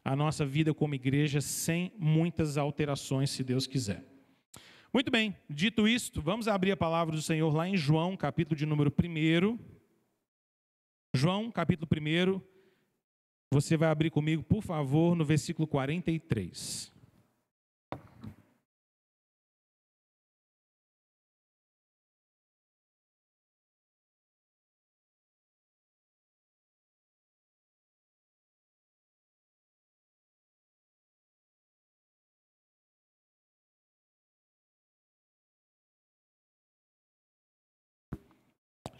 a nossa vida como igreja sem muitas alterações, se Deus quiser. Muito bem, dito isto, vamos abrir a palavra do Senhor lá em João, capítulo de número 1. João, capítulo 1, você vai abrir comigo, por favor, no versículo 43.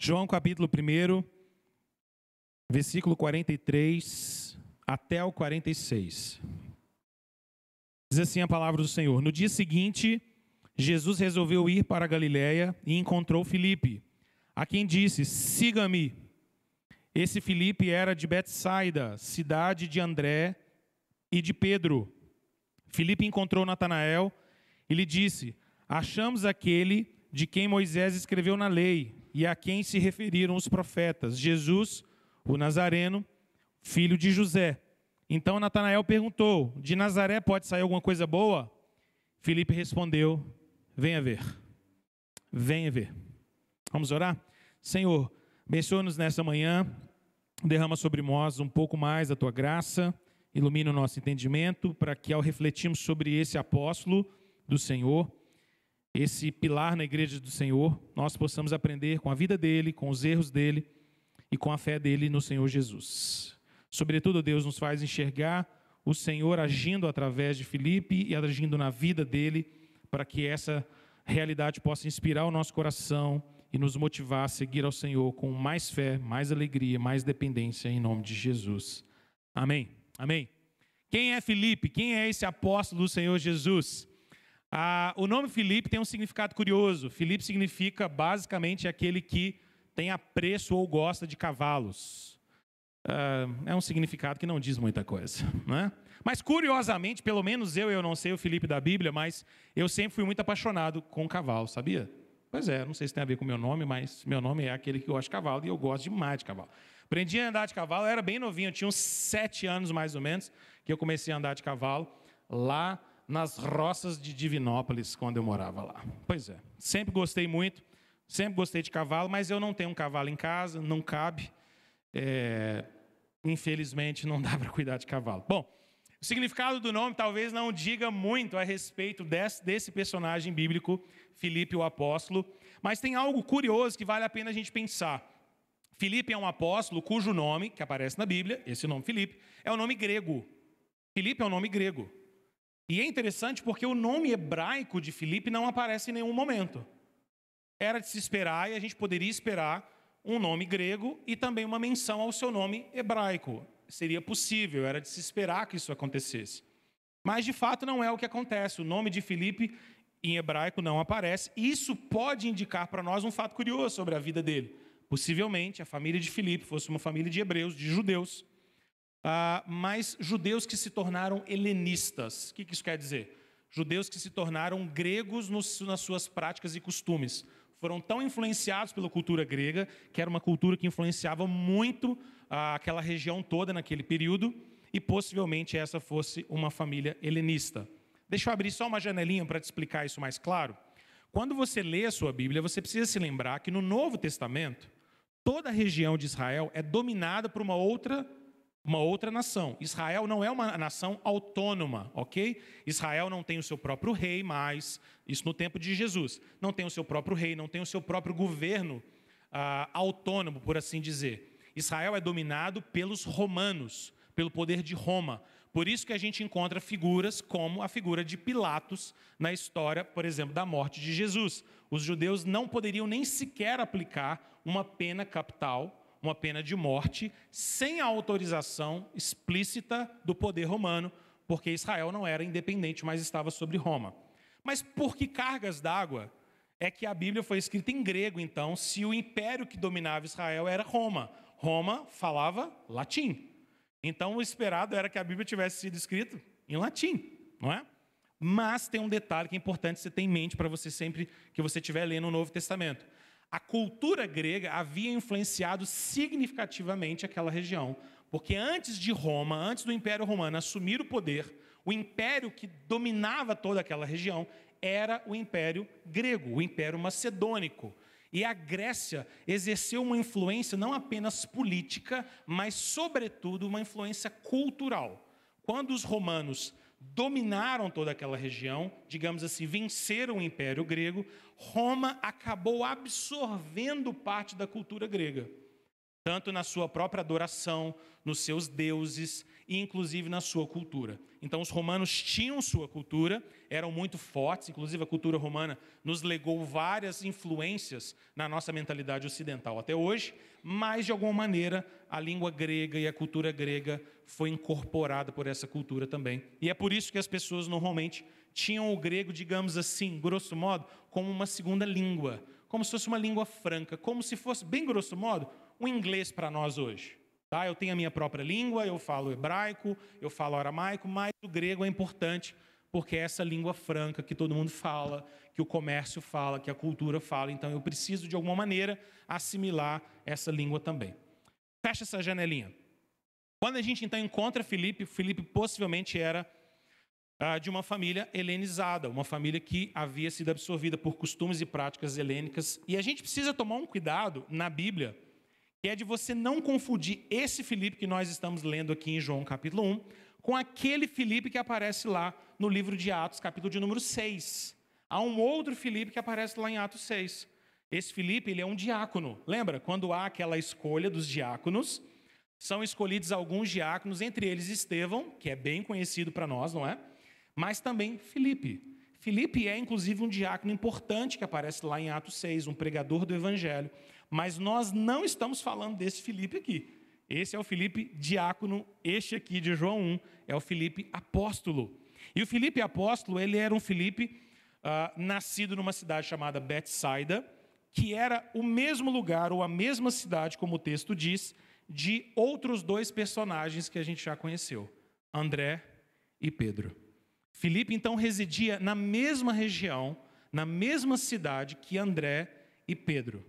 João capítulo 1, versículo 43 até o 46. Diz assim a palavra do Senhor: No dia seguinte, Jesus resolveu ir para a Galiléia e encontrou Filipe, a quem disse: Siga-me. Esse Filipe era de Betsaida, cidade de André e de Pedro. Filipe encontrou Natanael e lhe disse: Achamos aquele de quem Moisés escreveu na lei e a quem se referiram os profetas, Jesus, o Nazareno, filho de José. Então Natanael perguntou: De Nazaré pode sair alguma coisa boa? Filipe respondeu: Venha ver. Venha ver. Vamos orar? Senhor, abençoa-nos nessa manhã, derrama sobre nós um pouco mais da Tua graça, ilumina o nosso entendimento, para que ao refletirmos sobre esse apóstolo do Senhor, esse pilar na igreja do Senhor, nós possamos aprender com a vida dele, com os erros dele e com a fé dele no Senhor Jesus. Sobretudo, Deus nos faz enxergar o Senhor agindo através de Filipe e agindo na vida dele, para que essa realidade possa inspirar o nosso coração e nos motivar a seguir ao Senhor com mais fé, mais alegria, mais dependência, em nome de Jesus. Amém. Amém. Quem é Filipe? Quem é esse apóstolo do Senhor Jesus? O nome Filipe tem um significado curioso. Filipe significa basicamente aquele que tem apreço ou gosta de cavalos. É um significado que não diz muita coisa, né? Mas curiosamente, pelo menos eu não sei o Filipe da Bíblia, mas eu sempre fui muito apaixonado com cavalo, sabia? Pois é, não sei se tem a ver com o meu nome, mas meu nome é aquele que gosta de cavalo e eu gosto demais de cavalo. Aprendi a andar de cavalo, eu era bem novinho, eu tinha uns 7 anos mais ou menos, que eu comecei a andar de cavalo lá nas roças de Divinópolis, quando eu morava lá. Pois é, sempre gostei muito, sempre gostei de cavalo, mas eu não tenho um cavalo em casa, não cabe. Infelizmente, não dá para cuidar de cavalo. Bom, o significado do nome talvez não diga muito a respeito desse personagem bíblico, Filipe o apóstolo, mas tem algo curioso que vale a pena a gente pensar. Filipe é um apóstolo cujo nome, que aparece na Bíblia, esse nome Filipe, é o nome grego. Filipe é um nome grego. E é interessante porque o nome hebraico de Filipe não aparece em nenhum momento. Era de se esperar, e a gente poderia esperar, um nome grego e também uma menção ao seu nome hebraico. Seria possível, era de se esperar que isso acontecesse. Mas, de fato, não é o que acontece. O nome de Filipe em hebraico não aparece. Isso pode indicar para nós um fato curioso sobre a vida dele. Possivelmente, a família de Filipe fosse uma família de hebreus, de judeus, mas judeus que se tornaram helenistas. O que isso quer dizer? Judeus que se tornaram gregos nas suas práticas e costumes. Foram tão influenciados pela cultura grega, que era uma cultura que influenciava muito aquela região toda naquele período, e possivelmente essa fosse uma família helenista. Deixa eu abrir só uma janelinha para te explicar isso mais claro. Quando você lê a sua Bíblia, você precisa se lembrar que no Novo Testamento, toda a região de Israel é dominada por uma outra nação. Israel não é uma nação autônoma, ok? Israel não tem o seu próprio rei mais, isso no tempo de Jesus. Não tem o seu próprio rei, não tem o seu próprio governo autônomo, por assim dizer. Israel é dominado pelos romanos, pelo poder de Roma. Por isso que a gente encontra figuras como a figura de Pilatos na história, por exemplo, da morte de Jesus. Os judeus não poderiam nem sequer aplicar uma pena capital, uma pena de morte, sem a autorização explícita do poder romano, porque Israel não era independente, mas estava sobre Roma. Mas por que cargas d'água é que a Bíblia foi escrita em grego, então, se o império que dominava Israel era Roma? Roma falava latim. Então, o esperado era que a Bíblia tivesse sido escrita em latim, não é? Mas tem um detalhe que é importante você ter em mente para você sempre que você estiver lendo o Novo Testamento. A cultura grega havia influenciado significativamente aquela região. Porque antes de Roma, antes do Império Romano assumir o poder, o império que dominava toda aquela região era o Império Grego, o Império Macedônico. E a Grécia exerceu uma influência não apenas política, mas, sobretudo, uma influência cultural. Quando os romanos dominaram toda aquela região, digamos assim, venceram o Império Grego, Roma acabou absorvendo parte da cultura grega, tanto na sua própria adoração, nos seus deuses e inclusive na sua cultura. Então os romanos tinham sua cultura, eram muito fortes, inclusive a cultura romana nos legou várias influências na nossa mentalidade ocidental até hoje, mas de alguma maneira a língua grega e a cultura grega foi incorporada por essa cultura também. E é por isso que as pessoas normalmente tinham o grego, digamos assim, grosso modo, como uma segunda língua, como se fosse uma língua franca, como se fosse, bem grosso modo, o inglês para nós hoje. Tá? Eu tenho a minha própria língua, eu falo hebraico, eu falo aramaico, mas o grego é importante porque é essa língua franca que todo mundo fala, que o comércio fala, que a cultura fala. Então eu preciso, de alguma maneira, assimilar essa língua também. Fecha essa janelinha. Quando a gente, então, encontra Filipe possivelmente era de uma família helenizada, uma família que havia sido absorvida por costumes e práticas helênicas. E a gente precisa tomar um cuidado na Bíblia, que é de você não confundir esse Filipe que nós estamos lendo aqui em João capítulo 1, com aquele Filipe que aparece lá no livro de Atos, capítulo de número 6. Há um outro Filipe que aparece lá em Atos 6. Esse Filipe, ele é um diácono. Lembra? Quando há aquela escolha dos diáconos, são escolhidos alguns diáconos, entre eles Estevão, que é bem conhecido para nós, não é? Mas também Filipe. Filipe é, inclusive, um diácono importante que aparece lá em Atos 6, um pregador do Evangelho. Mas nós não estamos falando desse Filipe aqui. Esse é o Filipe diácono, este aqui de João 1, é o Filipe apóstolo. E o Filipe apóstolo, ele era um Filipe nascido numa cidade chamada Betsaida, que era o mesmo lugar, ou a mesma cidade, como o texto diz, de outros dois personagens que a gente já conheceu, André e Pedro. Filipe, então, residia na mesma região, na mesma cidade que André e Pedro.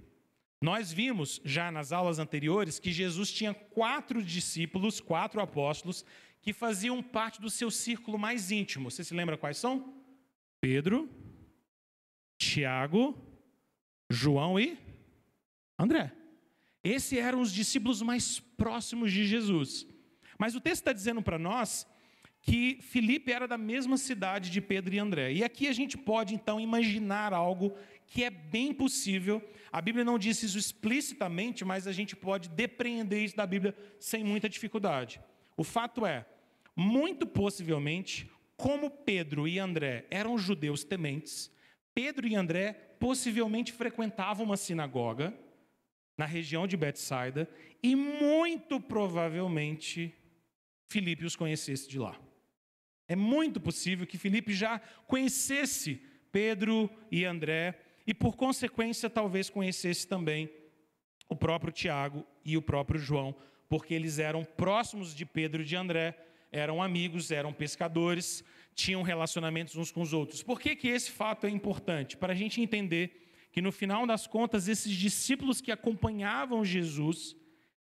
Nós vimos já nas aulas anteriores que Jesus tinha 4 discípulos, 4 apóstolos, que faziam parte do seu círculo mais íntimo. Você se lembra quais são? Pedro, Tiago, João e André. Esses eram os discípulos mais próximos de Jesus. Mas o texto está dizendo para nós que Filipe era da mesma cidade de Pedro e André. E aqui a gente pode, então, imaginar algo que é bem possível. A Bíblia não diz isso explicitamente, mas a gente pode depreender isso da Bíblia sem muita dificuldade. O fato é, muito possivelmente, como Pedro e André eram judeus tementes, Pedro e André possivelmente frequentavam uma sinagoga na região de Betsaida e muito provavelmente Filipe os conhecesse de lá. É muito possível que Filipe já conhecesse Pedro e André e, por consequência, talvez conhecesse também o próprio Tiago e o próprio João, porque eles eram próximos de Pedro e de André, eram amigos, eram pescadores, tinham relacionamentos uns com os outros. Por que esse fato é importante? Para a gente entender que, no final das contas, esses discípulos que acompanhavam Jesus,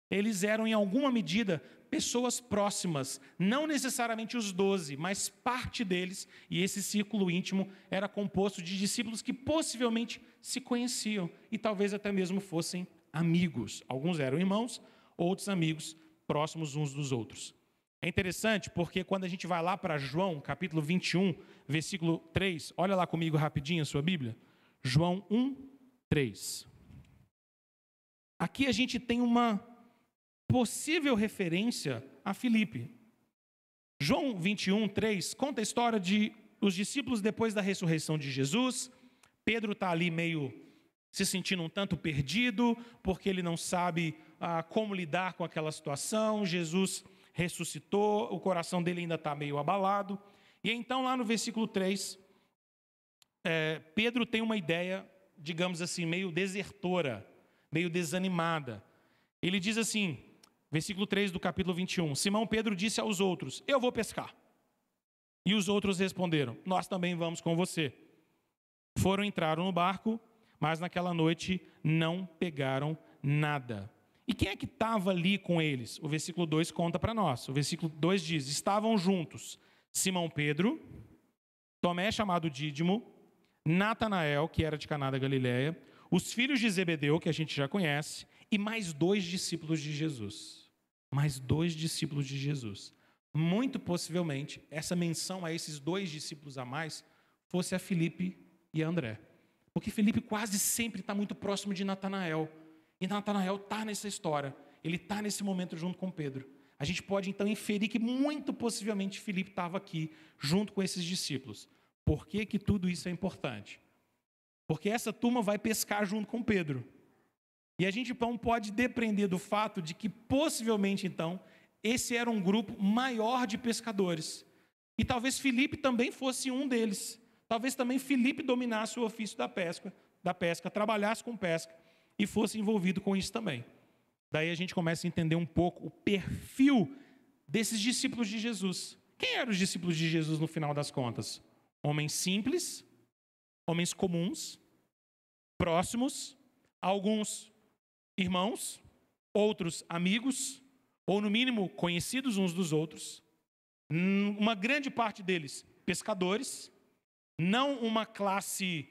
eles eram, em alguma medida, pessoas próximas, não necessariamente os 12, mas parte deles, e esse círculo íntimo era composto de discípulos que possivelmente se conheciam e talvez até mesmo fossem amigos. Alguns eram irmãos, outros amigos, próximos uns dos outros. É interessante porque quando a gente vai lá para João, capítulo 21, versículo 3, olha lá comigo rapidinho a sua Bíblia. João 1, 3. Aqui a gente tem uma possível referência a Filipe. João 21, 3 conta a história de os discípulos depois da ressurreição de Jesus. Pedro está ali meio se sentindo um tanto perdido, porque ele não sabe como lidar com aquela situação. Jesus ressuscitou, o coração dele ainda está meio abalado. E então lá no versículo 3, Pedro tem uma ideia, digamos assim, meio desertora, meio desanimada. Ele diz assim, versículo 3 do capítulo 21, Simão Pedro disse aos outros, eu vou pescar. E os outros responderam, nós também vamos com você. Entraram no barco, mas naquela noite não pegaram nada. E quem é que estava ali com eles? O versículo 2 conta para nós. O versículo 2 diz: estavam juntos Simão Pedro, Tomé chamado Dídimo, Natanael, que era de Caná da Galileia, os filhos de Zebedeu, que a gente já conhece, e mais 2 discípulos de Jesus. Mais 2 discípulos de Jesus. Muito possivelmente, essa menção a esses 2 discípulos a mais fosse a Filipe e a André. Porque Filipe quase sempre está muito próximo de Natanael. E Natanael está nessa história. Ele está nesse momento junto com Pedro. A gente pode então inferir que muito possivelmente Filipe estava aqui junto com esses discípulos. Por que que tudo isso é importante? Porque essa turma vai pescar junto com Pedro. E a gente então pode depender do fato de que possivelmente então esse era um grupo maior de pescadores. E talvez Filipe também fosse um deles. Talvez também Filipe dominasse o ofício da pesca, trabalhasse com pesca e fosse envolvido com isso também. Daí a gente começa a entender um pouco o perfil desses discípulos de Jesus. Quem eram os discípulos de Jesus no final das contas? Homens simples, homens comuns, próximos, alguns irmãos, outros amigos, ou no mínimo conhecidos uns dos outros. Uma grande parte deles pescadores, não uma classe,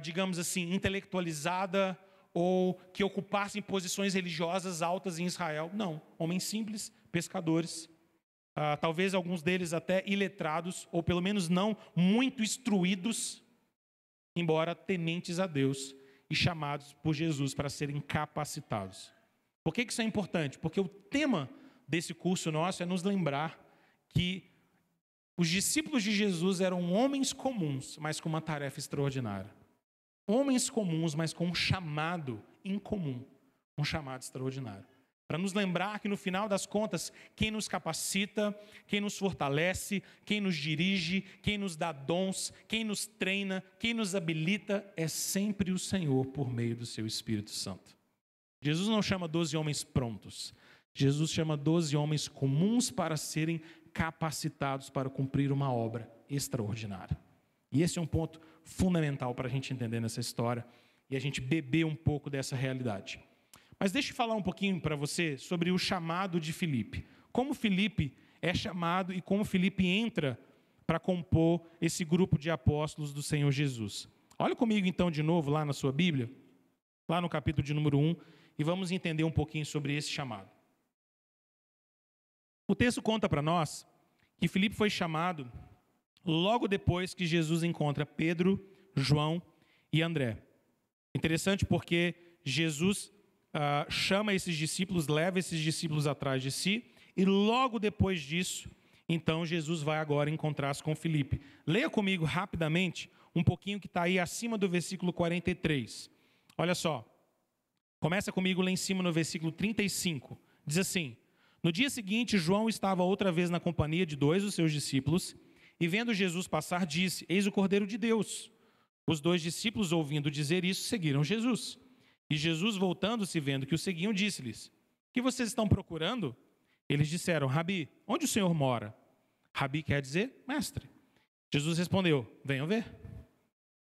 digamos assim, intelectualizada ou que ocupassem posições religiosas altas em Israel. Não, homens simples, pescadores, talvez alguns deles até iletrados, ou pelo menos não muito instruídos, embora tementes a Deus e chamados por Jesus para serem capacitados. Por que isso é importante? Porque o tema desse curso nosso é nos lembrar que os discípulos de Jesus eram homens comuns, mas com uma tarefa extraordinária. Homens comuns, mas com um chamado incomum, um chamado extraordinário. Para nos lembrar que no final das contas, quem nos capacita, quem nos fortalece, quem nos dirige, quem nos dá dons, quem nos treina, quem nos habilita, é sempre o Senhor por meio do seu Espírito Santo. Jesus não chama 12 homens prontos. Jesus chama 12 homens comuns para serem capacitados para cumprir uma obra extraordinária. E esse é um ponto fundamental para a gente entender nessa história e a gente beber um pouco dessa realidade. Mas deixa eu falar um pouquinho para você sobre o chamado de Filipe. Como Filipe é chamado e como Filipe entra para compor esse grupo de apóstolos do Senhor Jesus. Olha comigo então de novo lá na sua Bíblia, lá no capítulo de número 1, e vamos entender um pouquinho sobre esse chamado. O texto conta para nós que Filipe foi chamado logo depois que Jesus encontra Pedro, João e André. Interessante porque Jesus chama esses discípulos, leva esses discípulos atrás de si, e logo depois disso, então Jesus vai agora encontrar-se com Filipe. Leia comigo rapidamente um pouquinho que está aí acima do versículo 43. Olha só, começa comigo lá em cima no versículo 35. Diz assim: no dia seguinte, João estava outra vez na companhia de 2 dos seus discípulos, e vendo Jesus passar, disse: eis o Cordeiro de Deus. Os 2 discípulos, ouvindo dizer isso, seguiram Jesus. E Jesus, voltando-se, vendo que o seguiam, disse-lhes: o que vocês estão procurando? Eles disseram: Rabi, onde o Senhor mora? Rabi quer dizer mestre. Jesus respondeu: venham ver.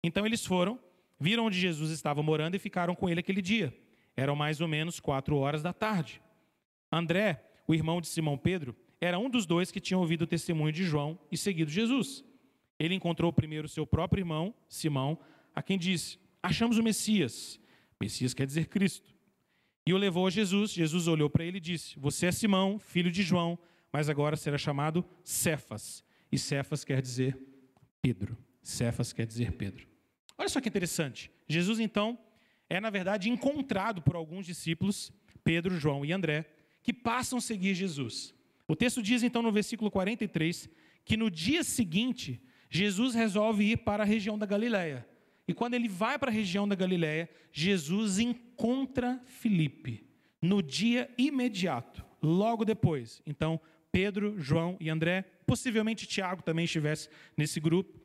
Então eles foram, viram onde Jesus estava morando e ficaram com ele aquele dia. Eram mais ou menos 4 da tarde. André, o irmão de Simão Pedro, era um dos 2 que tinham ouvido o testemunho de João e seguido Jesus. Ele encontrou primeiro seu próprio irmão, Simão, a quem disse: achamos o Messias. Messias quer dizer Cristo. E o levou a Jesus. Jesus olhou para ele e disse: você é Simão, filho de João, mas agora será chamado Cefas. E Cefas quer dizer Pedro. Cefas quer dizer Pedro. Olha só que interessante. Jesus, então, é, na verdade, encontrado por alguns discípulos, Pedro, João e André, que passam a seguir Jesus. O texto diz, então, no versículo 43, que no dia seguinte, Jesus resolve ir para a região da Galileia. E quando ele vai para a região da Galileia, Jesus encontra Filipe no dia imediato, logo depois. Então, Pedro, João e André, possivelmente Tiago também estivesse nesse grupo.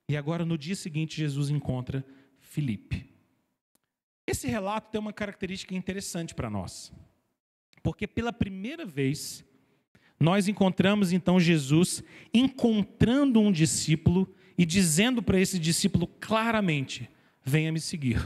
E agora, no dia seguinte, Jesus encontra Filipe. Esse relato tem uma característica interessante para nós. Porque pela primeira vez, nós encontramos então Jesus encontrando um discípulo e dizendo para esse discípulo claramente: venha me seguir.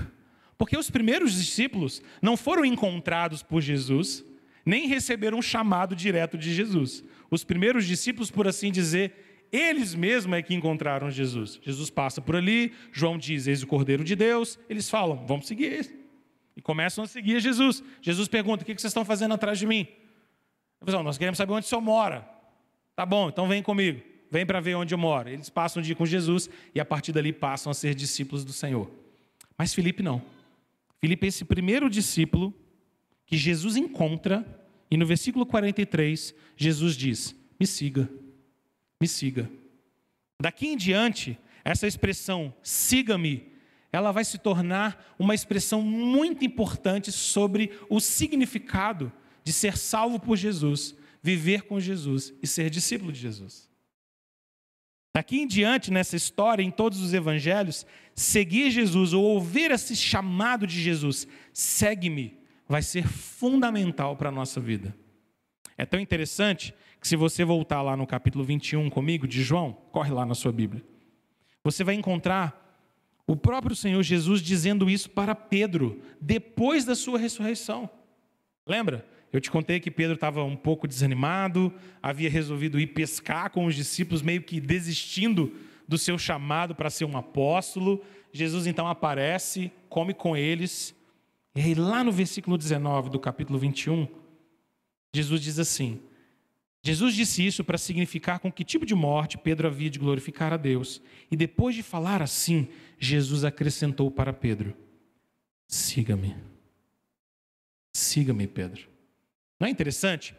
Porque os primeiros discípulos não foram encontrados por Jesus, nem receberam um chamado direto de Jesus. Os primeiros discípulos, por assim dizer, eles mesmos é que encontraram Jesus. Jesus passa por ali, João diz, eis o Cordeiro de Deus, eles falam, vamos seguir ele. E começam a seguir Jesus. Jesus pergunta, o que vocês estão fazendo atrás de mim? Nós queremos saber onde o senhor mora. Tá bom, então vem comigo. Vem para ver onde eu moro. Eles passam um dia com Jesus e a partir dali passam a ser discípulos do Senhor. Mas Filipe não. Filipe é esse primeiro discípulo que Jesus encontra e no versículo 43, Jesus diz, me siga, me siga. Daqui em diante, essa expressão, siga-me, ela vai se tornar uma expressão muito importante sobre o significado de ser salvo por Jesus, viver com Jesus e ser discípulo de Jesus. Daqui em diante, nessa história, em todos os evangelhos, seguir Jesus ou ouvir esse chamado de Jesus, segue-me, vai ser fundamental para a nossa vida. É tão interessante que se você voltar lá no capítulo 21 comigo, de João, corre lá na sua Bíblia, você vai encontrar o próprio Senhor Jesus dizendo isso para Pedro, depois da sua ressurreição. Lembra? Eu te contei que Pedro estava um pouco desanimado, havia resolvido ir pescar com os discípulos, meio que desistindo do seu chamado para ser um apóstolo. Jesus então aparece, come com eles. E aí lá no versículo 19 do capítulo 21, Jesus diz assim, Jesus disse isso para significar com que tipo de morte Pedro havia de glorificar a Deus. E depois de falar assim, Jesus acrescentou para Pedro, siga-me. Siga-me, Pedro. Não é interessante?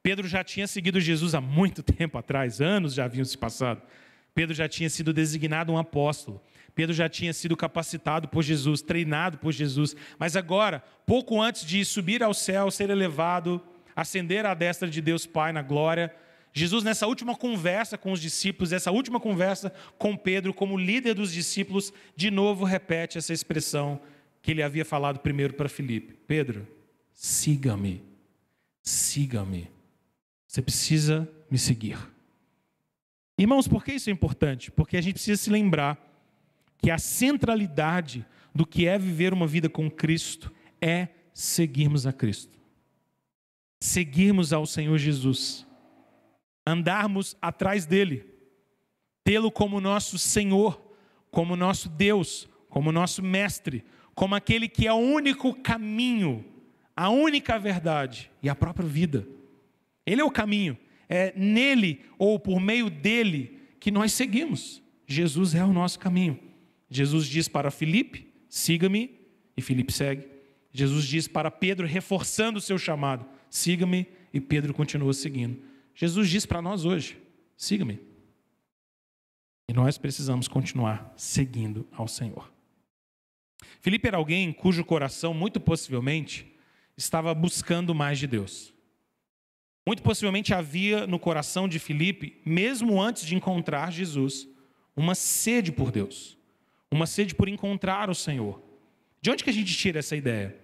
Pedro já tinha seguido Jesus há muito tempo atrás, anos já haviam se passado. Pedro já tinha sido designado um apóstolo. Pedro já tinha sido capacitado por Jesus, treinado por Jesus. Mas agora, pouco antes de subir ao céu, ser elevado, ascender à destra de Deus Pai na glória, Jesus, nessa última conversa com os discípulos, essa última conversa com Pedro, como líder dos discípulos, de novo repete essa expressão que ele havia falado primeiro para Filipe. Pedro, siga-me. Siga-me. Você precisa me seguir. Irmãos, por que isso é importante? Porque a gente precisa se lembrar que a centralidade do que é viver uma vida com Cristo é seguirmos a Cristo. Seguirmos ao Senhor Jesus. Andarmos atrás dele. Tê-lo como nosso Senhor, como nosso Deus, como nosso Mestre, como aquele que é o único caminho, a única verdade e a própria vida. Ele é o caminho. É nele ou por meio dele que nós seguimos. Jesus é o nosso caminho. Jesus diz para Filipe, siga-me, e Filipe segue. Jesus diz para Pedro, reforçando o seu chamado, siga-me, e Pedro continua seguindo. Jesus diz para nós hoje, siga-me. E nós precisamos continuar seguindo ao Senhor. Filipe era alguém cujo coração, muito possivelmente, estava buscando mais de Deus. Muito possivelmente havia no coração de Filipe, mesmo antes de encontrar Jesus, uma sede por Deus. Uma sede por encontrar o Senhor. De onde que a gente tira essa ideia?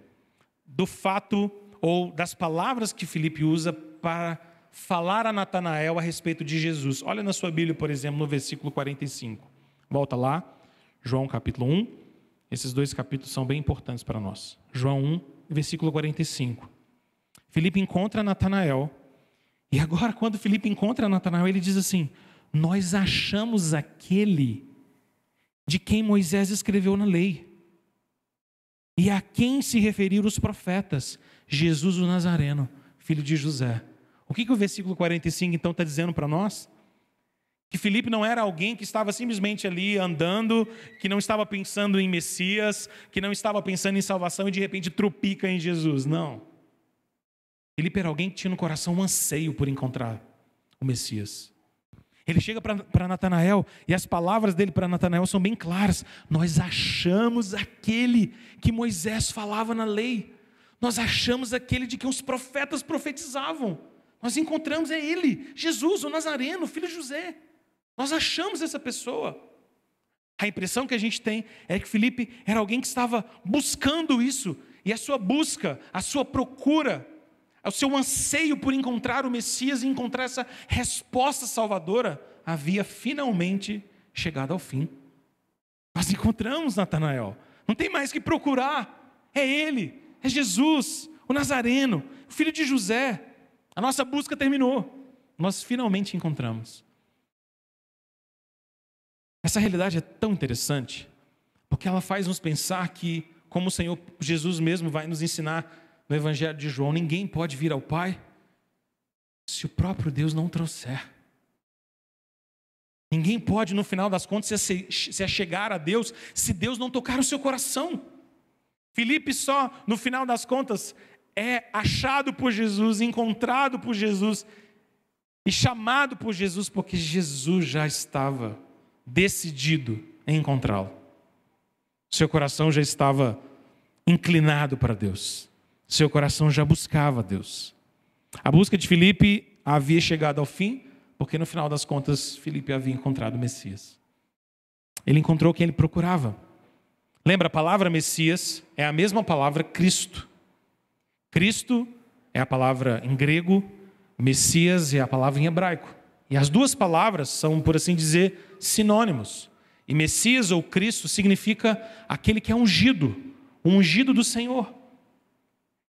Do fato ou das palavras que Filipe usa para falar a Natanael a respeito de Jesus. Olha na sua Bíblia, por exemplo, no versículo 45. Volta lá, João capítulo 1. Esses dois capítulos são bem importantes para nós. João 1, versículo 45. Filipe encontra Natanael. E agora, quando Filipe encontra Natanael, ele diz assim, nós achamos aquele de quem Moisés escreveu na lei, e a quem se referiram os profetas, Jesus o Nazareno, filho de José. O que o versículo 45 então está dizendo para nós? Que Filipe não era alguém que estava simplesmente ali andando, que não estava pensando em Messias, que não estava pensando em salvação e de repente tropica em Jesus, não. Filipe era alguém que tinha no coração um anseio por encontrar o Messias. Ele chega para Natanael e as palavras dele para Natanael são bem claras. Nós achamos aquele que Moisés falava na lei. Nós achamos aquele de que os profetas profetizavam. Nós encontramos ele, Jesus, o Nazareno, filho de José. Nós achamos essa pessoa. A impressão que a gente tem é que Filipe era alguém que estava buscando isso. E a sua busca, a sua procura, o seu anseio por encontrar o Messias e encontrar essa resposta salvadora havia finalmente chegado ao fim. Nós encontramos Natanael. Não tem mais que procurar. É Ele, é Jesus, o Nazareno, o filho de José. A nossa busca terminou. Nós finalmente encontramos. Essa realidade é tão interessante, porque ela faz nos pensar que, como o Senhor Jesus mesmo vai nos ensinar no Evangelho de João, ninguém pode vir ao Pai se o próprio Deus não trouxer. Ninguém pode, no final das contas, se achegar a Deus se Deus não tocar o seu coração. Filipe só, no final das contas, é achado por Jesus, encontrado por Jesus e chamado por Jesus, porque Jesus já estava decidido em encontrá-lo. Seu coração já estava inclinado para Deus. Seu coração já buscava Deus. A busca de Filipe havia chegado ao fim, porque no final das contas, Filipe havia encontrado o Messias. Ele encontrou quem ele procurava. Lembra, a palavra Messias é a mesma palavra Cristo. Cristo é a palavra em grego, Messias é a palavra em hebraico. E as duas palavras são, por assim dizer, sinônimos. E Messias ou Cristo significa aquele que é ungido, o ungido do Senhor.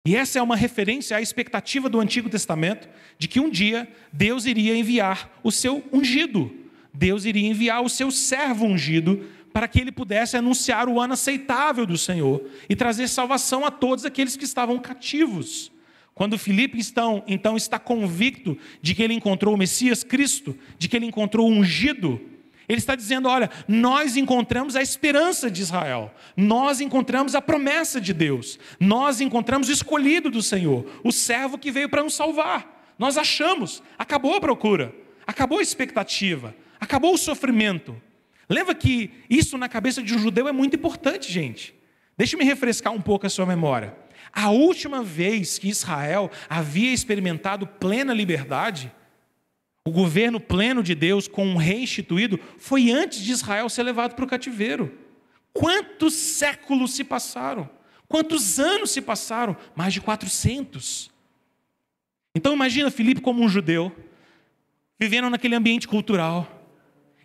E essa é uma referência à expectativa do Antigo Testamento de que um dia Deus iria enviar o seu ungido. Deus iria enviar o seu servo ungido para que ele pudesse anunciar o ano aceitável do Senhor e trazer salvação a todos aqueles que estavam cativos. Quando Filipe então está convicto de que ele encontrou o Messias Cristo, de que ele encontrou o ungido, ele está dizendo, olha, nós encontramos a esperança de Israel, nós encontramos a promessa de Deus, nós encontramos o escolhido do Senhor, o servo que veio para nos salvar. Nós achamos, acabou a procura, acabou a expectativa, acabou o sofrimento. Lembra que isso na cabeça de um judeu é muito importante, gente. Deixa-me refrescar um pouco a sua memória. A última vez que Israel havia experimentado plena liberdade, o governo pleno de Deus com um rei instituído, foi antes de Israel ser levado para o cativeiro. Quantos séculos se passaram? Quantos anos se passaram? Mais de 400. Então imagina Filipe como um judeu, vivendo naquele ambiente cultural,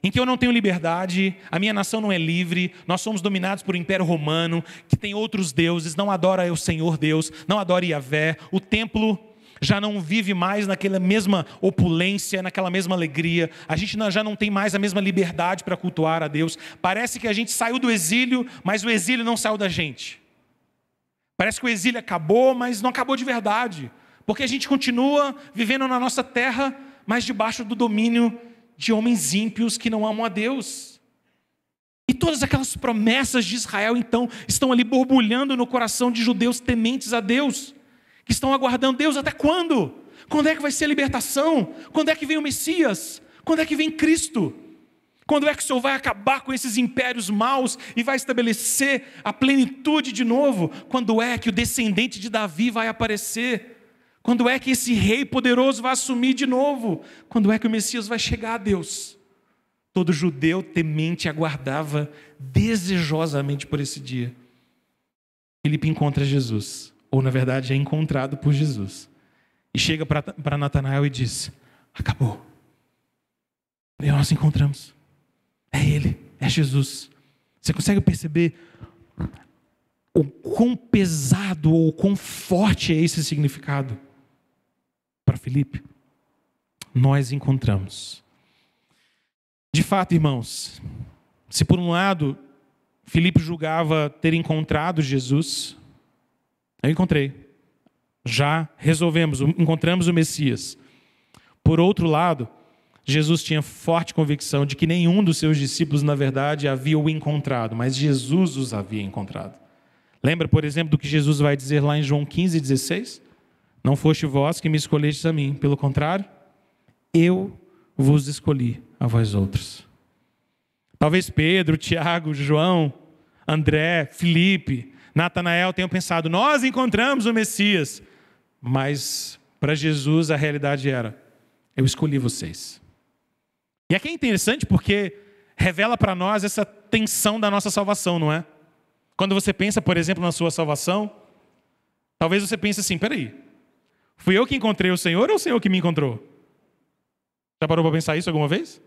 em que eu não tenho liberdade, a minha nação não é livre, nós somos dominados por um império romano, que tem outros deuses, não adora o Senhor Deus, não adora Yahvé, o templo já não vive mais naquela mesma opulência, naquela mesma alegria, a gente já não tem mais a mesma liberdade para cultuar a Deus. Parece que a gente saiu do exílio, mas o exílio não saiu da gente. Parece que o exílio acabou, mas não acabou de verdade, porque a gente continua vivendo na nossa terra, mas debaixo do domínio de homens ímpios que não amam a Deus. E todas aquelas promessas de Israel, então, estão ali borbulhando no coração de judeus tementes a Deus, que estão aguardando Deus até quando? Quando é que vai ser a libertação? Quando é que vem o Messias? Quando é que vem Cristo? Quando é que o Senhor vai acabar com esses impérios maus e vai estabelecer a plenitude de novo? Quando é que o descendente de Davi vai aparecer? Quando é que esse rei poderoso vai assumir de novo? Quando é que o Messias vai chegar a Deus? Todo judeu temente aguardava desejosamente por esse dia. Filipe encontra Jesus, ou na verdade é encontrado por Jesus. E chega para Natanael e diz, acabou. E nós encontramos. É Ele, é Jesus. Você consegue perceber o quão pesado ou quão forte é esse significado? Para Filipe, nós encontramos. De fato, irmãos, se por um lado Filipe julgava ter encontrado Jesus, eu encontrei. Já resolvemos, encontramos o Messias. Por outro lado, Jesus tinha forte convicção de que nenhum dos seus discípulos, na verdade, havia o encontrado, mas Jesus os havia encontrado. Lembra, por exemplo, do que Jesus vai dizer lá em João 15:16? Não foste vós que me escolhestes a mim, pelo contrário, eu vos escolhi a vós outros. Talvez Pedro, Tiago, João, André, Filipe, Natanael tenham pensado, nós encontramos o Messias. Mas para Jesus a realidade era, eu escolhi vocês. E aqui é interessante porque revela para nós essa tensão da nossa salvação, não é? Quando você pensa, por exemplo, na sua salvação, talvez você pense assim, peraí, fui eu que encontrei o Senhor ou o Senhor que me encontrou? Já parou para pensar isso alguma vez?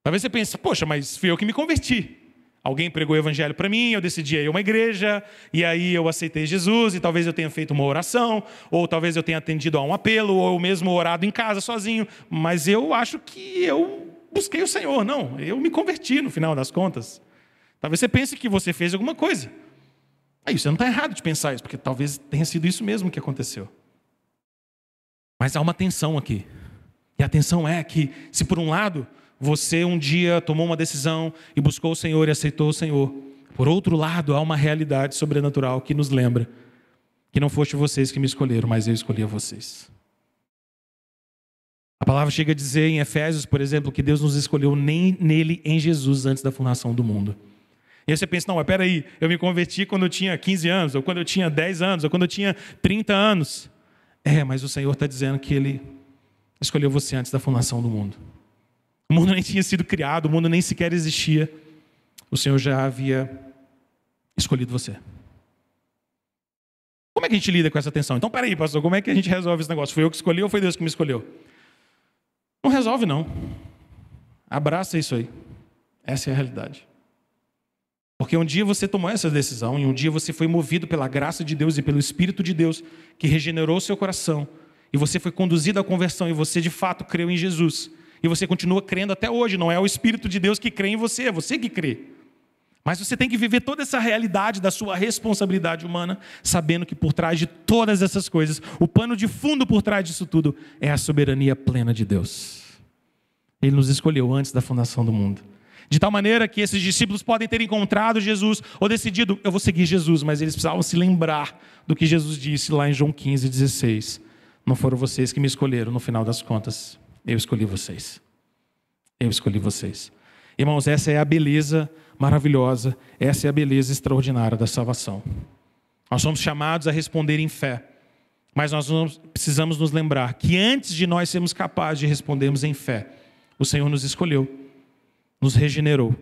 Talvez você pense, poxa, mas fui eu que me converti. Alguém pregou o evangelho para mim, eu decidi ir a uma igreja, e aí eu aceitei Jesus, e talvez eu tenha feito uma oração, ou talvez eu tenha atendido a um apelo, ou mesmo orado em casa sozinho, mas eu acho que eu busquei o Senhor. Não, eu me converti no final das contas. Talvez você pense que você fez alguma coisa. Aí você não está errado de pensar isso, porque talvez tenha sido isso mesmo que aconteceu. Mas há uma tensão aqui. E a tensão é que, se por um lado você um dia tomou uma decisão e buscou o Senhor e aceitou o Senhor, por outro lado há uma realidade sobrenatural que nos lembra que não foste vocês que me escolheram, mas eu escolhi a vocês. A palavra chega a dizer em Efésios, por exemplo, que Deus nos escolheu nele, em Jesus, antes da fundação do mundo. E aí você pensa, não, mas peraí, eu me converti quando eu tinha 15 anos, ou quando eu tinha 10 anos, ou quando eu tinha 30 anos. Mas o Senhor está dizendo que Ele escolheu você antes da fundação do mundo. O mundo nem tinha sido criado, o mundo nem sequer existia. O Senhor já havia escolhido você. Como é que a gente lida com essa tensão? Então, peraí, pastor, como é que a gente resolve esse negócio? Foi eu que escolhi ou foi Deus que me escolheu? Não resolve, não. Abraça isso aí. Essa é a realidade. Porque um dia você tomou essa decisão, e um dia você foi movido pela graça de Deus e pelo Espírito de Deus, que regenerou o seu coração, e você foi conduzido à conversão, e você de fato creu em Jesus. E você continua crendo até hoje, não é o Espírito de Deus que crê em você, é você que crê. Mas você tem que viver toda essa realidade da sua responsabilidade humana, sabendo que por trás de todas essas coisas, o pano de fundo por trás disso tudo, é a soberania plena de Deus. Ele nos escolheu antes da fundação do mundo. De tal maneira que esses discípulos podem ter encontrado Jesus, ou decidido, eu vou seguir Jesus, mas eles precisavam se lembrar do que Jesus disse lá em João 15:16. Não foram vocês que me escolheram, no final das contas. Eu escolhi vocês. Eu escolhi vocês. Irmãos, essa é a beleza maravilhosa, essa é a beleza extraordinária da salvação. Nós somos chamados a responder em fé, mas nós precisamos nos lembrar que antes de nós sermos capazes de respondermos em fé, o Senhor nos escolheu, nos regenerou,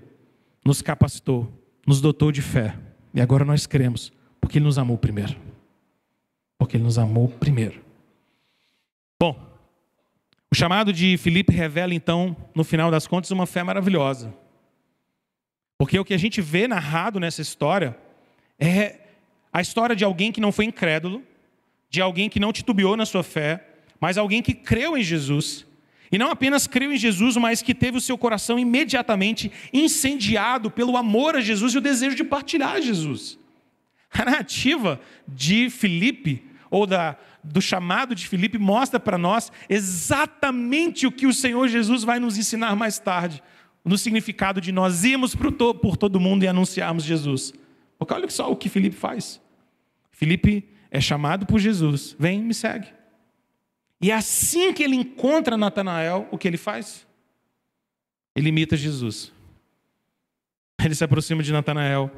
nos capacitou, nos dotou de fé. E agora nós cremos, porque Ele nos amou primeiro. Porque Ele nos amou primeiro. Bom, o chamado de Filipe revela, então, no final das contas, uma fé maravilhosa. Porque o que a gente vê narrado nessa história é a história de alguém que não foi incrédulo, de alguém que não titubeou na sua fé, mas alguém que creu em Jesus. E não apenas creu em Jesus, mas que teve o seu coração imediatamente incendiado pelo amor a Jesus e o desejo de partilhar Jesus. A narrativa de Filipe, ou do chamado de Filipe, mostra para nós exatamente o que o Senhor Jesus vai nos ensinar mais tarde, no significado de nós irmos por todo mundo e anunciarmos Jesus. Porque olha só o que Filipe faz. Filipe é chamado por Jesus, vem, me segue. E assim que ele encontra Natanael, o que ele faz? Ele imita Jesus. Ele se aproxima de Natanael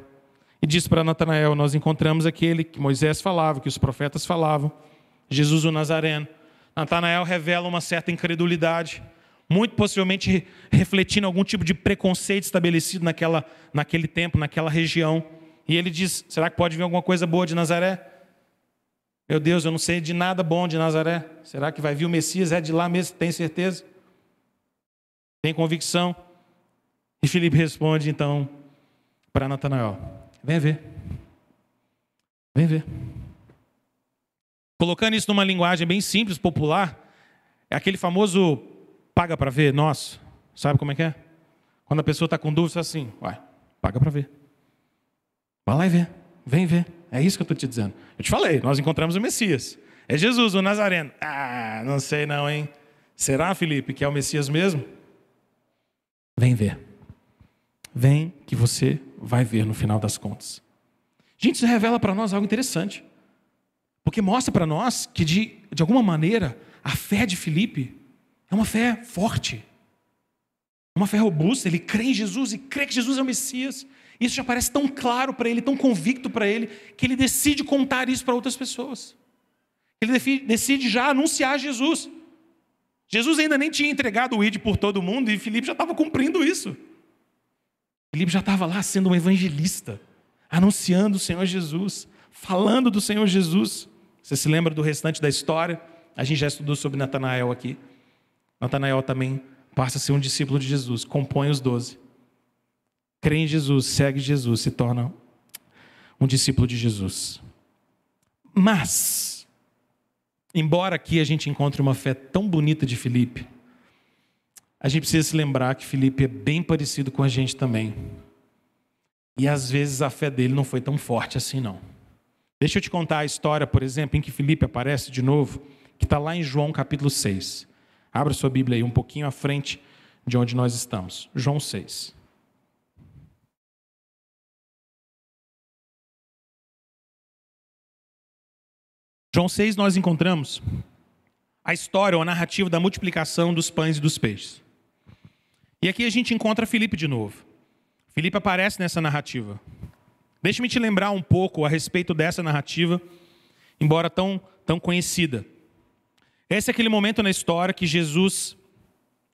e diz para Natanael, nós encontramos aquele que Moisés falava, que os profetas falavam, Jesus o Nazareno. Natanael revela uma certa incredulidade, muito possivelmente refletindo algum tipo de preconceito estabelecido naquele tempo, naquela região. E ele diz, será que pode vir alguma coisa boa de Nazaré? Meu Deus, eu não sei de nada bom de Nazaré. Será que vai vir o Messias? É de lá mesmo? Tem certeza? Tem convicção? E Filipe responde, então, para Natanael, vem ver. Vem ver. Colocando isso numa linguagem bem simples, popular, é aquele famoso paga para ver nosso. Sabe como é que é? Quando a pessoa está com dúvida, você assim, vai, paga para ver. Vai lá e vê. Vem ver. É isso que eu estou te dizendo. Eu te falei, nós encontramos o Messias. É Jesus, o Nazareno. Ah, não sei não, hein? Será, Filipe, que é o Messias mesmo? Vem ver. Vem que você vai ver no final das contas. Gente, isso revela para nós algo interessante. Porque mostra para nós que, de alguma maneira, a fé de Filipe é uma fé forte. Uma fé robusta. Ele crê em Jesus e crê que Jesus é o Messias. Isso já parece tão claro para ele, tão convicto para ele, que ele decide contar isso para outras pessoas. Ele decide já anunciar Jesus. Jesus ainda nem tinha entregado o ID por todo mundo e Filipe já estava cumprindo isso. Filipe já estava lá sendo um evangelista, anunciando o Senhor Jesus, falando do Senhor Jesus. Você se lembra do restante da história? A gente já estudou sobre Natanael aqui. Natanael também passa a ser um discípulo de Jesus, compõe os 12. crê em Jesus, segue Jesus, se torna um discípulo de Jesus. Mas, embora aqui a gente encontre uma fé tão bonita de Filipe, a gente precisa se lembrar que Filipe é bem parecido com a gente também. E às vezes a fé dele não foi tão forte assim não. Deixa eu te contar a história, por exemplo, em que Filipe aparece de novo, que está lá em João capítulo 6. Abra sua Bíblia aí um pouquinho à frente de onde nós estamos. João 6. João 6 nós encontramos a história ou a narrativa da multiplicação dos pães e dos peixes. E aqui a gente encontra Filipe de novo. Filipe aparece nessa narrativa. Deixe-me te lembrar um pouco a respeito dessa narrativa, embora tão conhecida. Esse é aquele momento na história que Jesus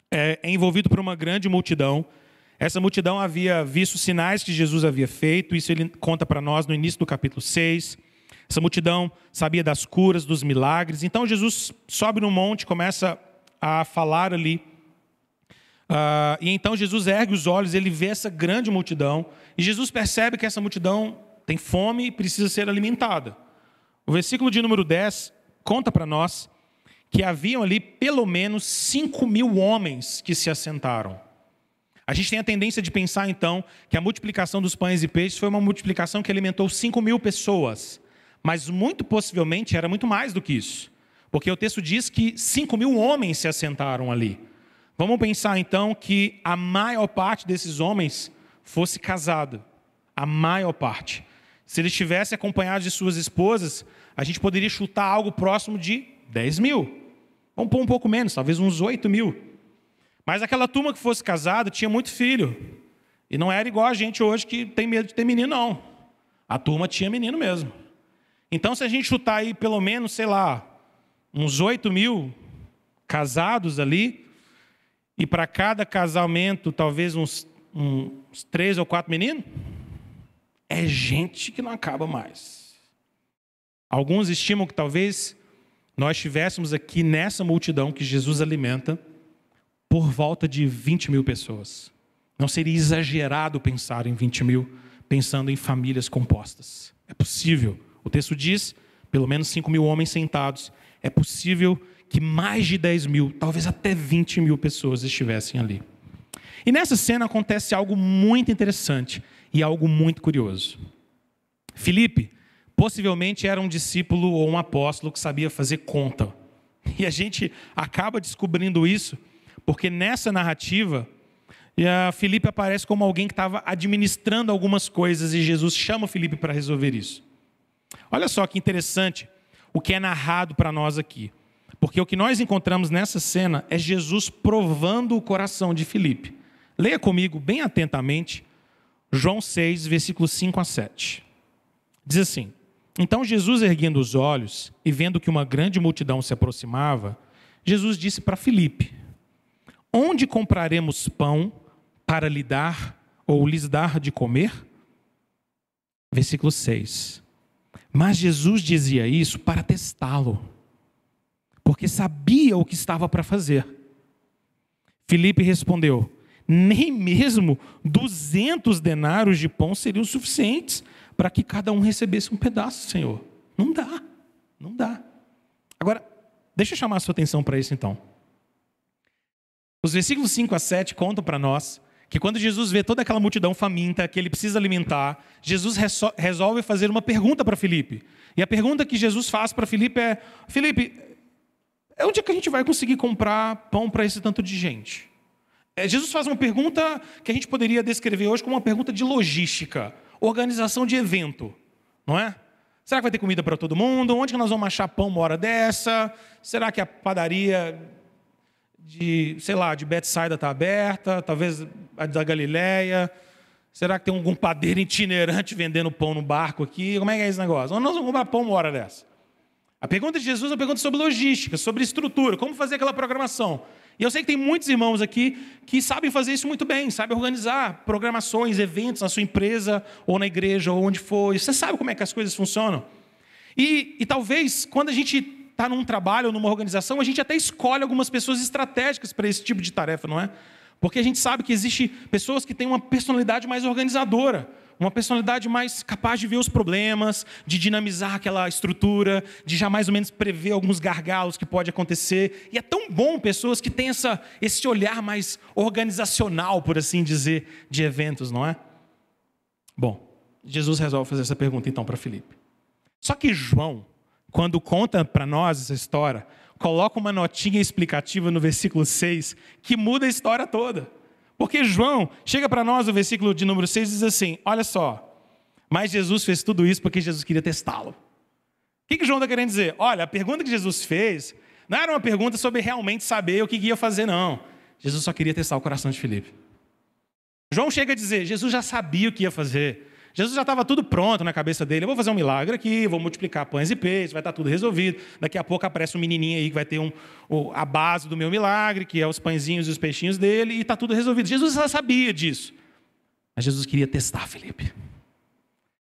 é envolvido por uma grande multidão. Essa multidão havia visto sinais que Jesus havia feito, isso ele conta para nós no início do capítulo 6. Essa multidão sabia das curas, dos milagres. Então Jesus sobe no monte, começa a falar ali. E então Jesus ergue os olhos, ele vê essa grande multidão. E Jesus percebe que essa multidão tem fome e precisa ser alimentada. O versículo de número 10 conta para nós que haviam ali pelo menos 5.000 homens que se assentaram. A gente tem a tendência de pensar então que a multiplicação dos pães e peixes foi uma multiplicação que alimentou 5.000 pessoas. Mas muito possivelmente era muito mais do que isso. Porque o texto diz que 5.000 homens se assentaram ali. Vamos pensar então que a maior parte desses homens fosse casada. A maior parte. Se eles tivessem acompanhado de suas esposas, a gente poderia chutar algo próximo de 10.000. Vamos pôr um pouco menos, talvez uns 8.000. Mas aquela turma que fosse casada tinha muito filho. E não era igual a gente hoje que tem medo de ter menino, não. A turma tinha menino mesmo. Então, se a gente chutar aí pelo menos, sei lá, uns 8.000 casados ali, e para cada casamento talvez uns 3 ou 4 meninos, é gente que não acaba mais. Alguns estimam que talvez nós estivéssemos aqui nessa multidão que Jesus alimenta por volta de 20.000 pessoas. Não seria exagerado pensar em 20.000, pensando em famílias compostas. É possível. O texto diz, pelo menos 5.000 homens sentados. É possível que mais de 10.000, talvez até 20.000 pessoas estivessem ali. E nessa cena acontece algo muito interessante e algo muito curioso. Filipe possivelmente era um discípulo ou um apóstolo que sabia fazer conta. E a gente acaba descobrindo isso porque nessa narrativa, Filipe aparece como alguém que estava administrando algumas coisas e Jesus chama Filipe para resolver isso. Olha só que interessante o que é narrado para nós aqui. Porque o que nós encontramos nessa cena é Jesus provando o coração de Filipe. Leia comigo bem atentamente João 6, versículos 5 a 7. Diz assim: Então Jesus, erguendo os olhos e vendo que uma grande multidão se aproximava, Jesus disse para Filipe: Onde compraremos pão para lhe dar ou lhes dar de comer? Versículo 6. Mas Jesus dizia isso para testá-lo, porque sabia o que estava para fazer. Filipe respondeu: Nem mesmo 200 denários de pão seriam suficientes para que cada um recebesse um pedaço, Senhor. Não dá, não dá. Agora, deixa eu chamar a sua atenção para isso então. Os versículos 5 a 7 contam para nós que quando Jesus vê toda aquela multidão faminta, que ele precisa alimentar, Jesus resolve fazer uma pergunta para Filipe. E a pergunta que Jesus faz para Filipe é: Filipe, onde é que a gente vai conseguir comprar pão para esse tanto de gente? Jesus faz uma pergunta que a gente poderia descrever hoje como uma pergunta de logística, organização de evento, não é? Será que vai ter comida para todo mundo? Onde que nós vamos achar pão uma hora dessa? Será que a padaria de Betsaida está aberta? Talvez a da Galileia? Será que tem algum padeiro itinerante vendendo pão no barco aqui? Como é que é esse negócio? Onde nós vamos comprar pão uma hora dessa? A pergunta de Jesus é uma pergunta sobre logística, sobre estrutura, como fazer aquela programação. E eu sei que tem muitos irmãos aqui que sabem fazer isso muito bem, sabem organizar programações, eventos na sua empresa, ou na igreja, ou onde for. Você sabe como é que as coisas funcionam. E talvez, quando a gente está num trabalho ou numa organização, a gente até escolhe algumas pessoas estratégicas para esse tipo de tarefa, não é? Porque a gente sabe que existe pessoas que têm uma personalidade mais organizadora, uma personalidade mais capaz de ver os problemas, de dinamizar aquela estrutura, de já mais ou menos prever alguns gargalos que pode acontecer. E é tão bom pessoas que têm esse olhar mais organizacional, por assim dizer, de eventos, não é? Bom, Jesus resolve fazer essa pergunta então para Filipe. Só que João, quando conta para nós essa história, coloca uma notinha explicativa no versículo 6 que muda a história toda. Porque João chega para nós no versículo de número 6 e diz assim, olha só, mas Jesus fez tudo isso porque Jesus queria testá-lo. O que João está querendo dizer? Olha, a pergunta que Jesus fez não era uma pergunta sobre realmente saber o que ia fazer, não. Jesus só queria testar o coração de Filipe. João chega a dizer, Jesus já sabia o que ia fazer. Jesus já estava tudo pronto na cabeça dele. Eu vou fazer um milagre aqui, vou multiplicar pães e peixes, vai estar tudo resolvido. Daqui a pouco aparece um menininho aí que vai ter a base do meu milagre, que é os pãezinhos e os peixinhos dele, e está tudo resolvido. Jesus já sabia disso. Mas Jesus queria testar Filipe.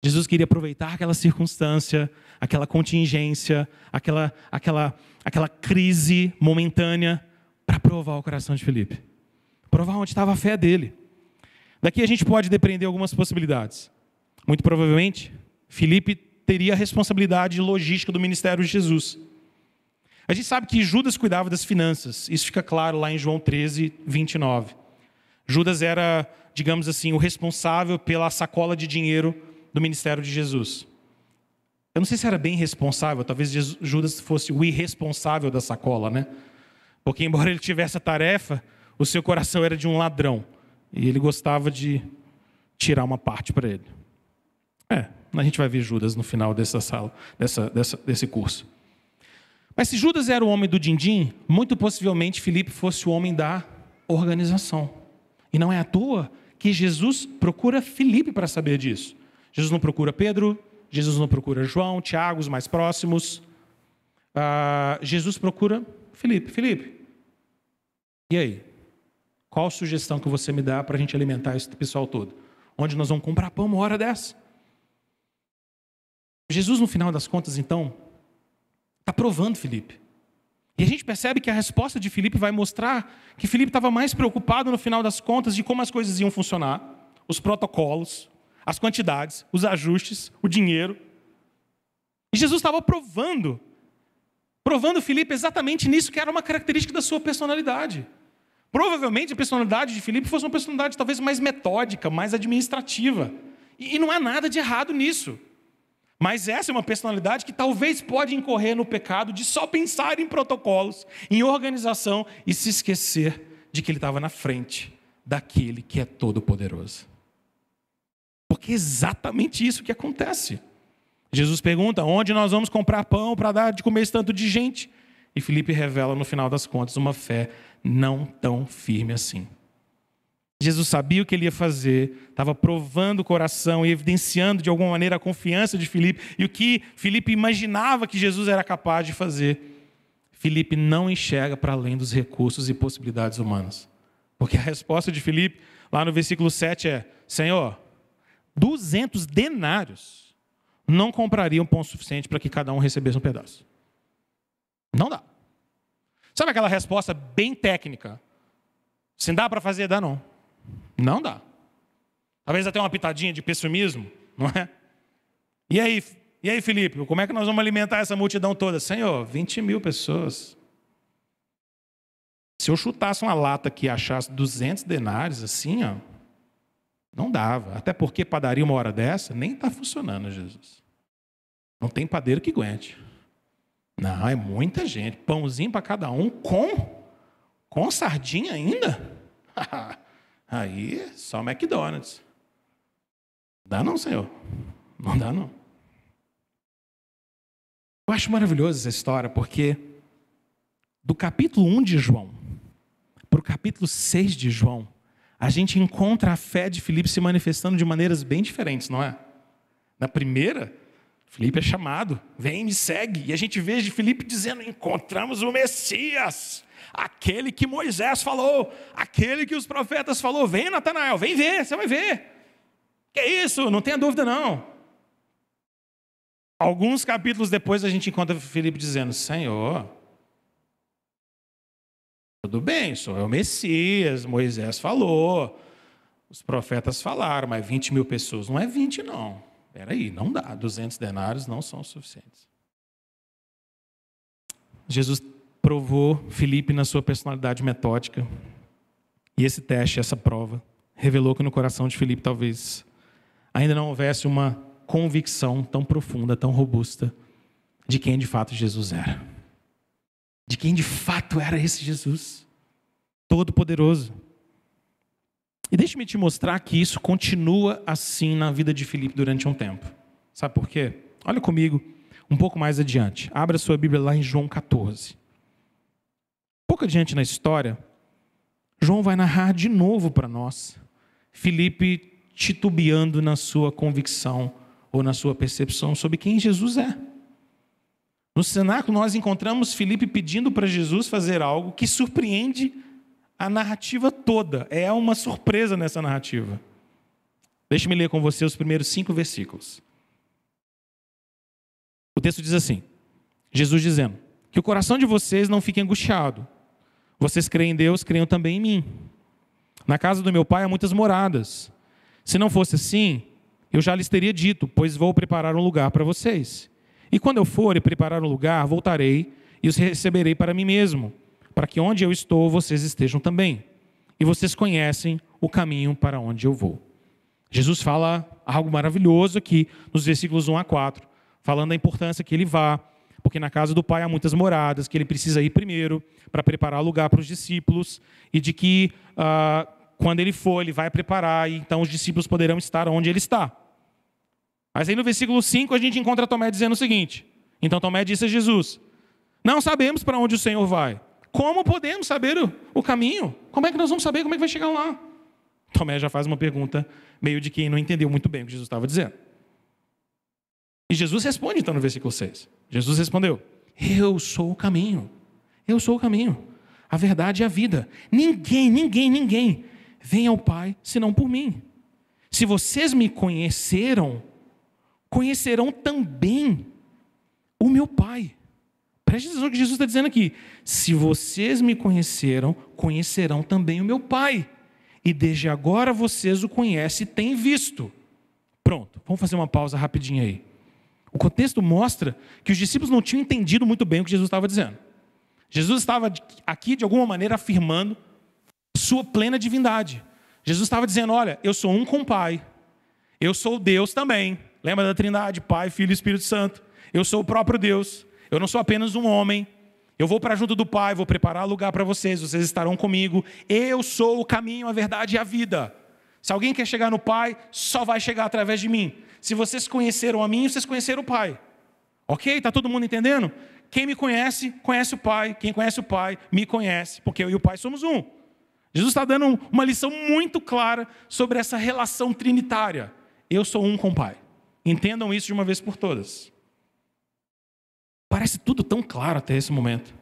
Jesus queria aproveitar aquela circunstância, aquela contingência, aquela crise momentânea para provar o coração de Filipe. Provar onde estava a fé dele. Daqui a gente pode depreender algumas possibilidades. Muito provavelmente, Filipe teria a responsabilidade logística do ministério de Jesus. A gente sabe que Judas cuidava das finanças. Isso fica claro lá em João 13, 29. Judas era, digamos assim, o responsável pela sacola de dinheiro do ministério de Jesus. Eu não sei se era bem responsável, talvez Judas fosse o irresponsável da sacola, né? Porque embora ele tivesse a tarefa, o seu coração era de um ladrão. E ele gostava de tirar uma parte para ele. A gente vai ver Judas no final dessa sala, desse curso. Mas se Judas era o homem do din-din, muito possivelmente Filipe fosse o homem da organização. E não é à toa que Jesus procura Filipe para saber disso. Jesus não procura Pedro, Jesus não procura João, Tiago, os mais próximos. Jesus procura Filipe. Filipe, e aí? Qual sugestão que você me dá para a gente alimentar esse pessoal todo? Onde nós vamos comprar pão uma hora dessa? Jesus, no final das contas, então, está provando Filipe. E a gente percebe que a resposta de Filipe vai mostrar que Filipe estava mais preocupado, no final das contas, de como as coisas iam funcionar, os protocolos, as quantidades, os ajustes, o dinheiro. E Jesus estava provando Filipe exatamente nisso que era uma característica da sua personalidade. Provavelmente a personalidade de Filipe fosse uma personalidade talvez mais metódica, mais administrativa. E não há nada de errado nisso. Mas essa é uma personalidade que talvez pode incorrer no pecado de só pensar em protocolos, em organização e se esquecer de que ele estava na frente daquele que é todo-poderoso. Porque é exatamente isso que acontece. Jesus pergunta, onde nós vamos comprar pão para dar de comer esse tanto de gente? E Filipe revela, no final das contas, uma fé não tão firme assim. Jesus sabia o que ele ia fazer, estava provando o coração e evidenciando de alguma maneira a confiança de Filipe e o que Filipe imaginava que Jesus era capaz de fazer. Filipe não enxerga para além dos recursos e possibilidades humanas. Porque a resposta de Filipe, lá no versículo 7 é, Senhor, 200 denários não comprariam pão suficiente para que cada um recebesse um pedaço. Não dá. Sabe aquela resposta bem técnica? Se dá para fazer, dá não. Não dá. Talvez até uma pitadinha de pessimismo, não é? E aí, Filipe, como é que nós vamos alimentar essa multidão toda? Senhor, 20 mil pessoas. Se eu chutasse uma lata que achasse 200 denários, assim, ó, não dava. Até porque padaria uma hora dessa, nem está funcionando, Jesus. Não tem padeiro que aguente. Não, é muita gente. Pãozinho para cada um, com sardinha ainda? Aí, só McDonald's. Dá não, Senhor. Não dá não. Eu acho maravilhosa essa história, porque do capítulo 1 de João para o capítulo 6 de João, a gente encontra a fé de Filipe se manifestando de maneiras bem diferentes, não é? Na primeira, Filipe é chamado, vem, me segue. E a gente vê de Filipe dizendo, encontramos o Messias, aquele que Moisés falou, aquele que os profetas falou. Vem, Natanael, vem ver, você vai ver. Que isso, não tenha dúvida não. Alguns capítulos depois a gente encontra Filipe dizendo, Senhor, Tudo bem, sou eu o Messias, Moisés falou, os profetas falaram, mas 20 mil pessoas não é 20 não. Espera aí, não dá, 200 denários não são suficientes. Jesus provou Filipe na sua personalidade metódica. E esse teste, essa prova, revelou que no coração de Filipe talvez ainda não houvesse uma convicção tão profunda, tão robusta, de quem de fato Jesus era. De quem de fato era esse Jesus, todo-poderoso. E deixe-me te mostrar que isso continua assim na vida de Filipe durante um tempo. Sabe por quê? Olha comigo um pouco mais adiante. Abra sua Bíblia lá em João 14. Pouco adiante na história, João vai narrar de novo para nós Filipe titubeando na sua convicção ou na sua percepção sobre quem Jesus é. No cenáculo nós encontramos Filipe pedindo para Jesus fazer algo que surpreende a narrativa toda. É uma surpresa nessa narrativa. Deixe-me ler com você os primeiros 5 versículos. O texto diz assim, Jesus dizendo, que o coração de vocês não fique angustiado. Vocês creem em Deus, creiam também em mim. Na casa do meu pai há muitas moradas. Se não fosse assim, eu já lhes teria dito, pois vou preparar um lugar para vocês. E quando eu for e preparar um lugar, voltarei e os receberei para mim mesmo, para que onde eu estou, vocês estejam também. E vocês conhecem o caminho para onde eu vou. Jesus fala algo maravilhoso aqui nos versículos 1 a 4, falando da importância que ele vá, porque na casa do Pai há muitas moradas, que ele precisa ir primeiro para preparar lugar para os discípulos, e de que quando ele for, ele vai preparar, e então os discípulos poderão estar onde ele está. Mas aí no versículo 5 a gente encontra Tomé dizendo o seguinte, então Tomé disse a Jesus, não sabemos para onde o Senhor vai. Como podemos saber o caminho? Como é que nós vamos saber como é que vai chegar lá? Tomé já faz uma pergunta meio de quem não entendeu muito bem o que Jesus estava dizendo. E Jesus responde então no versículo 6. Jesus respondeu, eu sou o caminho. Eu sou o caminho, a verdade e a vida. Ninguém vem ao Pai senão por mim. Se vocês me conheceram, conhecerão também o meu Pai. Preste atenção no que Jesus está dizendo aqui. Se vocês me conheceram, conhecerão também o meu Pai. E desde agora vocês o conhecem e têm visto. Pronto, vamos fazer uma pausa rapidinho aí. O contexto mostra que os discípulos não tinham entendido muito bem o que Jesus estava dizendo. Jesus estava aqui, de alguma maneira, afirmando sua plena divindade. Jesus estava dizendo, olha, eu sou um com o Pai. Eu sou Deus também. Lembra da Trindade, Pai, Filho e Espírito Santo. Eu sou o próprio Deus. Eu não sou apenas um homem. Eu vou para junto do Pai, vou preparar lugar para vocês. Vocês estarão comigo. Eu sou o caminho, a verdade e a vida. Se alguém quer chegar no Pai, só vai chegar através de mim. Se vocês conheceram a mim, vocês conheceram o Pai. Ok? Está todo mundo entendendo? Quem me conhece, conhece o Pai. Quem conhece o Pai, me conhece. Porque eu e o Pai somos um. Jesus está dando uma lição muito clara sobre essa relação trinitária. Eu sou um com o Pai. Entendam isso de uma vez por todas. Parece tudo tão claro até esse momento.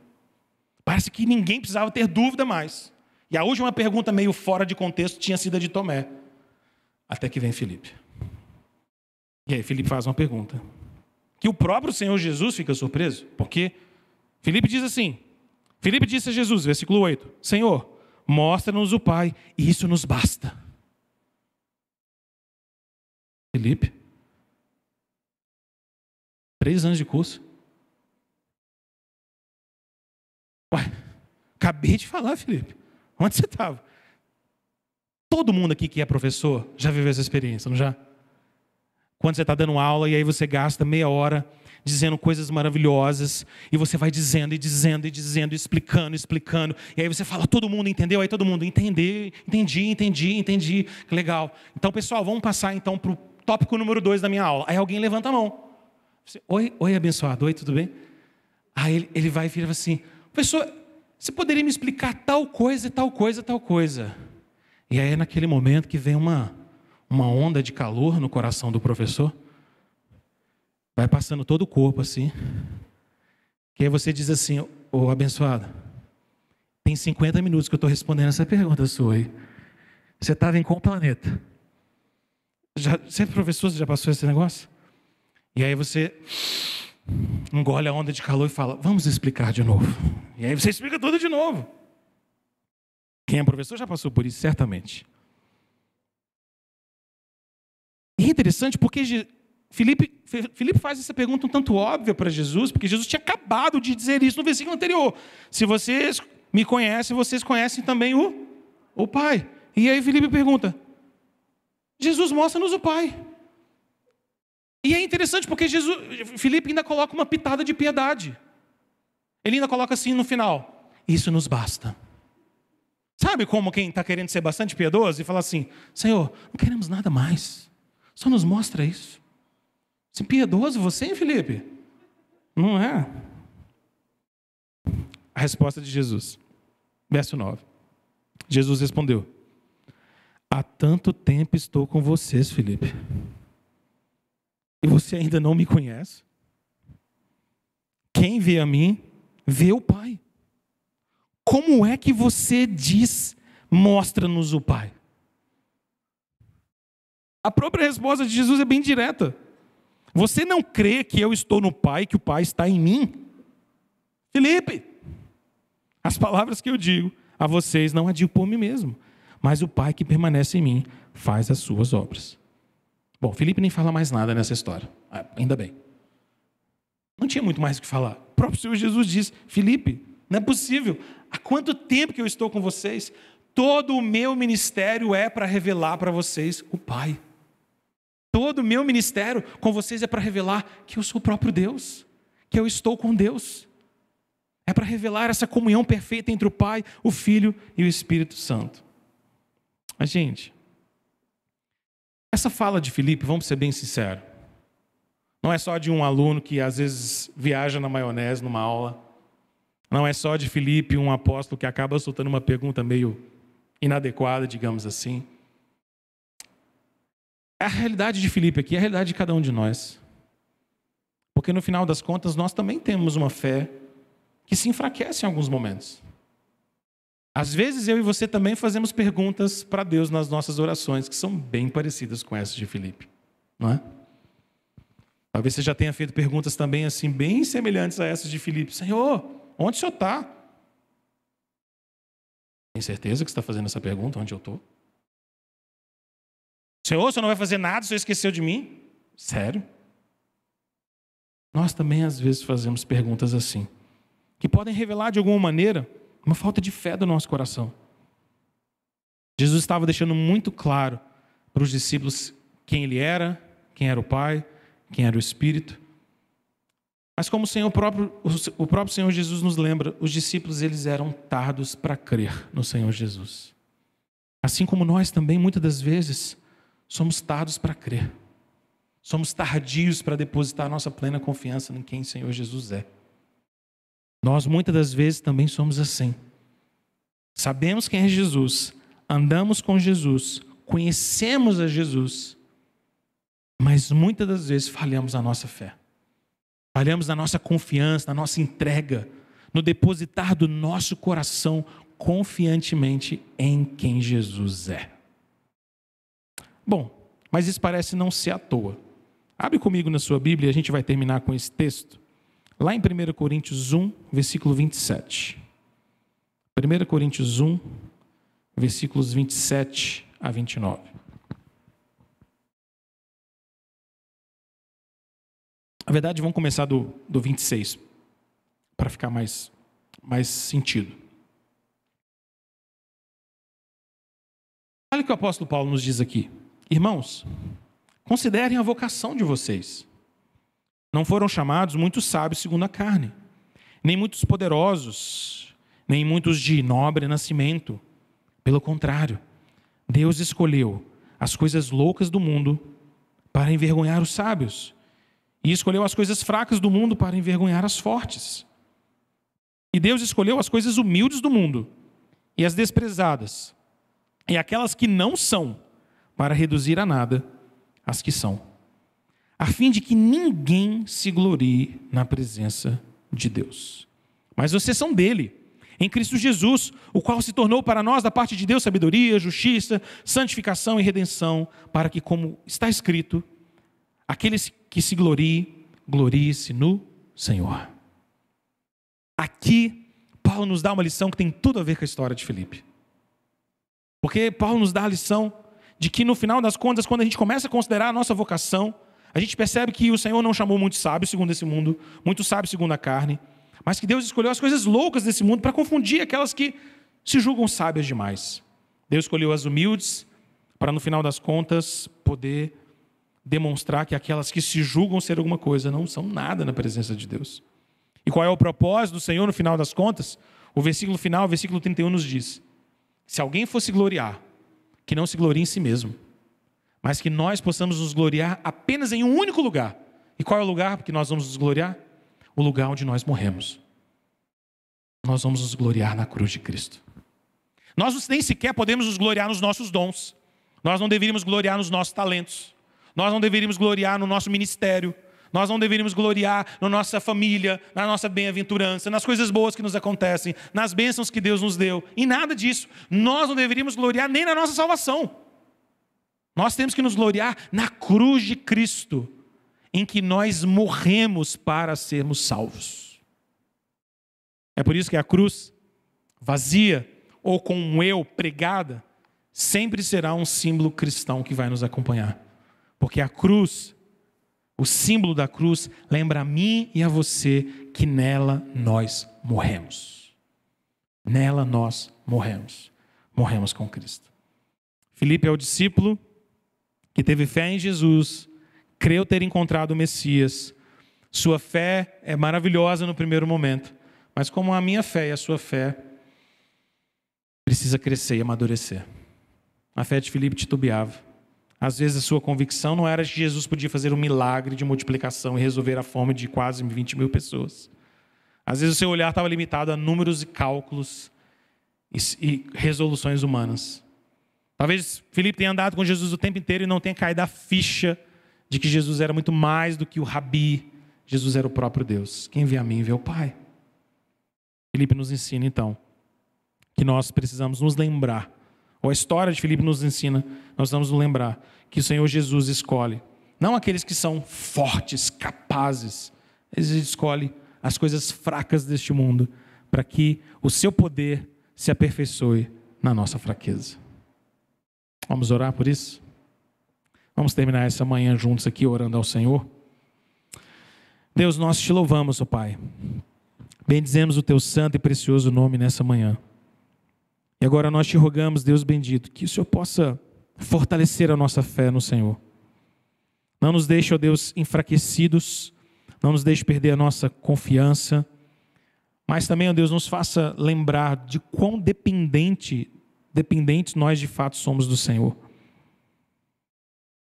Parece que ninguém precisava ter dúvida mais. E a última pergunta, meio fora de contexto, tinha sido a de Tomé. Até que vem Filipe. E aí Filipe faz uma pergunta. Que o próprio Senhor Jesus fica surpreso. Porque Filipe diz assim. Filipe disse a Jesus, versículo 8. Senhor, mostra-nos o Pai e isso nos basta. Filipe. 3 anos de curso. Ué, acabei de falar, Filipe. Onde você estava? Todo mundo aqui que é professor já viveu essa experiência, não já? Quando você está dando aula e aí você gasta meia hora dizendo coisas maravilhosas e você vai dizendo, explicando. E aí você fala, todo mundo entendeu? Aí todo mundo, entendi. Que legal. Então, pessoal, vamos passar então para o tópico número 2 da minha aula. Aí alguém levanta a mão. Você, oi, abençoado. Oi, tudo bem? Aí ele vai e vira assim, professor, você poderia me explicar tal coisa? E aí é naquele momento que vem uma onda de calor no coração do professor. Vai passando todo o corpo assim. Que aí você diz assim, ô abençoado, tem 50 minutos que eu estou respondendo essa pergunta sua aí. Você estava em qual planeta? Você é professor, você já passou esse negócio? E aí você engole a onda de calor e fala, vamos explicar de novo. E aí você explica tudo de novo. Quem é professor já passou por isso, certamente. E é interessante porque Filipe faz essa pergunta um tanto óbvia para Jesus, porque Jesus tinha acabado de dizer isso no versículo anterior. Se vocês me conhecem, vocês conhecem também o Pai. E aí Filipe pergunta, Jesus, mostra-nos o Pai. E é interessante porque Filipe ainda coloca uma pitada de piedade. Ele ainda coloca assim no final, isso nos basta. Sabe como quem está querendo ser bastante piedoso e fala assim, Senhor, não queremos nada mais, só nos mostra isso. Se piedoso você, hein, Filipe? Não é? A resposta de Jesus, verso 9. Jesus respondeu, há tanto tempo estou com vocês, Filipe, e você ainda não me conhece? Quem vê a mim, vê o Pai. Como é que você diz, mostra-nos o Pai? A própria resposta de Jesus é bem direta. Você não crê que eu estou no Pai, que o Pai está em mim? Filipe, as palavras que eu digo a vocês não as digo por mim mesmo, mas o Pai que permanece em mim faz as suas obras. Bom, Filipe nem fala mais nada nessa história. Ainda bem. Não tinha muito mais o que falar. O próprio Senhor Jesus diz, Filipe, não é possível. Há quanto tempo que eu estou com vocês? Todo o meu ministério é para revelar para vocês o Pai. Todo o meu ministério com vocês é para revelar que eu sou o próprio Deus, que eu estou com Deus. É para revelar essa comunhão perfeita entre o Pai, o Filho e o Espírito Santo. Mas, gente, essa fala de Filipe, vamos ser bem sinceros, não é só de um aluno que às vezes viaja na maionese numa aula. Não é só de Filipe, um apóstolo que acaba soltando uma pergunta meio inadequada, digamos assim. A realidade de Filipe aqui é a realidade de cada um de nós. Porque no final das contas, nós também temos uma fé que se enfraquece em alguns momentos. Às vezes eu e você também fazemos perguntas para Deus nas nossas orações, que são bem parecidas com essas de Filipe, não é? Talvez você já tenha feito perguntas também assim, bem semelhantes a essas de Filipe. Senhor, onde o senhor está? Tem certeza que você está fazendo essa pergunta? Onde eu estou? Senhor, o senhor não vai fazer nada, o senhor esqueceu de mim? Sério? Nós também às vezes fazemos perguntas assim, que podem revelar de alguma maneira uma falta de fé do nosso coração. Jesus estava deixando muito claro para os discípulos quem ele era, quem era o Pai, quem era o Espírito. Mas como o próprio Senhor Jesus nos lembra, os discípulos eles eram tardos para crer no Senhor Jesus. Assim como nós também, muitas das vezes, somos tardos para crer. Somos tardios para depositar nossa plena confiança em quem o Senhor Jesus é. Nós muitas das vezes também somos assim. Sabemos quem é Jesus, andamos com Jesus, conhecemos a Jesus, mas muitas das vezes falhamos na nossa fé. Falhamos na nossa confiança, na nossa entrega, no depositar do nosso coração confiantemente em quem Jesus é. Bom, mas isso parece não ser à toa. Abre comigo na sua Bíblia e a gente vai terminar com esse texto. Lá em 1 Coríntios 1, versículo 27. 1 Coríntios 1, versículos 27 a 29. Na verdade, vamos começar do 26, para ficar mais sentido. Olha o que o apóstolo Paulo nos diz aqui. Irmãos, considerem a vocação de vocês. Não foram chamados muitos sábios segundo a carne, nem muitos poderosos, nem muitos de nobre nascimento. Pelo contrário, Deus escolheu as coisas loucas do mundo para envergonhar os sábios, e escolheu as coisas fracas do mundo para envergonhar as fortes. E Deus escolheu as coisas humildes do mundo e as desprezadas, e aquelas que não são, para reduzir a nada as que são, a fim de que ninguém se glorie na presença de Deus. Mas vocês são dele, em Cristo Jesus, o qual se tornou para nós da parte de Deus sabedoria, justiça, santificação e redenção, para que, como está escrito, aqueles que se glorie-se no Senhor. Aqui, Paulo nos dá uma lição que tem tudo a ver com a história de Filipe. Porque Paulo nos dá a lição de que, no final das contas, quando a gente começa a considerar a nossa vocação, a gente percebe que o Senhor não chamou muitos sábios segundo esse mundo, muitos sábios segundo a carne, mas que Deus escolheu as coisas loucas desse mundo para confundir aquelas que se julgam sábias demais. Deus escolheu as humildes para, no final das contas, poder demonstrar que aquelas que se julgam ser alguma coisa não são nada na presença de Deus. E qual é o propósito do Senhor, no final das contas? O versículo final, o versículo 31, nos diz: se alguém fosse gloriar, que não se glorie em si mesmo, mas que nós possamos nos gloriar apenas em um único lugar. E qual é o lugar que nós vamos nos gloriar? O lugar onde nós morremos. Nós vamos nos gloriar na cruz de Cristo. Nós nem sequer podemos nos gloriar nos nossos dons. Nós não deveríamos gloriar nos nossos talentos. Nós não deveríamos gloriar no nosso ministério. Nós não deveríamos gloriar na nossa família, na nossa bem-aventurança, nas coisas boas que nos acontecem, nas bênçãos que Deus nos deu. E nada disso. Nós não deveríamos gloriar nem na nossa salvação. Nós temos que nos gloriar na cruz de Cristo, em que nós morremos para sermos salvos. É por isso que a cruz vazia ou com um eu pregada sempre será um símbolo cristão que vai nos acompanhar. Porque a cruz, o símbolo da cruz, lembra a mim e a você que nela nós morremos. Nela nós morremos. Morremos com Cristo. Filipe é o discípulo que teve fé em Jesus, creu ter encontrado o Messias. Sua fé é maravilhosa no primeiro momento, mas como a minha fé e a sua fé precisa crescer e amadurecer. A fé de Filipe titubeava. Às vezes a sua convicção não era de que Jesus podia fazer um milagre de multiplicação e resolver a fome de quase 20 mil pessoas. Às vezes o seu olhar estava limitado a números e cálculos e resoluções humanas. Talvez Filipe tenha andado com Jesus o tempo inteiro e não tenha caído a ficha de que Jesus era muito mais do que o Rabi. Jesus era o próprio Deus. Quem vê a mim vê o Pai. Filipe nos ensina então que nós precisamos nos lembrar, ou a história de Filipe nos ensina, nós vamos nos lembrar que o Senhor Jesus escolhe, não aqueles que são fortes, capazes, ele escolhe as coisas fracas deste mundo, para que o seu poder se aperfeiçoe na nossa fraqueza. Vamos orar por isso? Vamos terminar essa manhã juntos aqui orando ao Senhor. Deus, nós te louvamos, ó Pai. Bendizemos o teu santo e precioso nome nessa manhã. E agora nós te rogamos, Deus bendito, que o Senhor possa fortalecer a nossa fé no Senhor. Não nos deixe, ó Deus, enfraquecidos, não nos deixe perder a nossa confiança, mas também, ó Deus, nos faça lembrar de quão dependentes nós de fato somos do Senhor.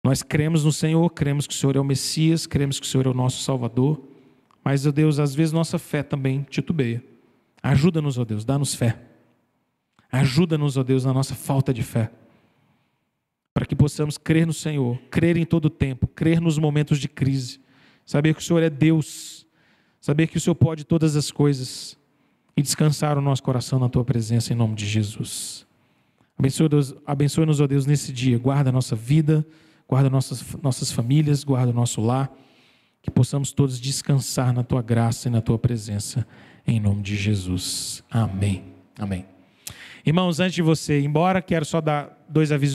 Nós cremos no Senhor, cremos que o Senhor é o Messias, cremos que o Senhor é o nosso Salvador, mas, ó Deus, às vezes nossa fé também titubeia. Ajuda-nos, ó Deus, dá-nos fé. Ajuda-nos, ó Deus, na nossa falta de fé, para que possamos crer no Senhor, crer em todo o tempo, crer nos momentos de crise, saber que o Senhor é Deus, saber que o Senhor pode todas as coisas e descansar o nosso coração na Tua presença, em nome de Jesus. Abençoa-nos, ó Deus, nesse dia, guarda a nossa vida, guarda nossas famílias, guarda o nosso lar, que possamos todos descansar na Tua graça e na Tua presença, em nome de Jesus. Amém. Amém. Irmãos, antes de você ir embora, quero só dar 2 avisos.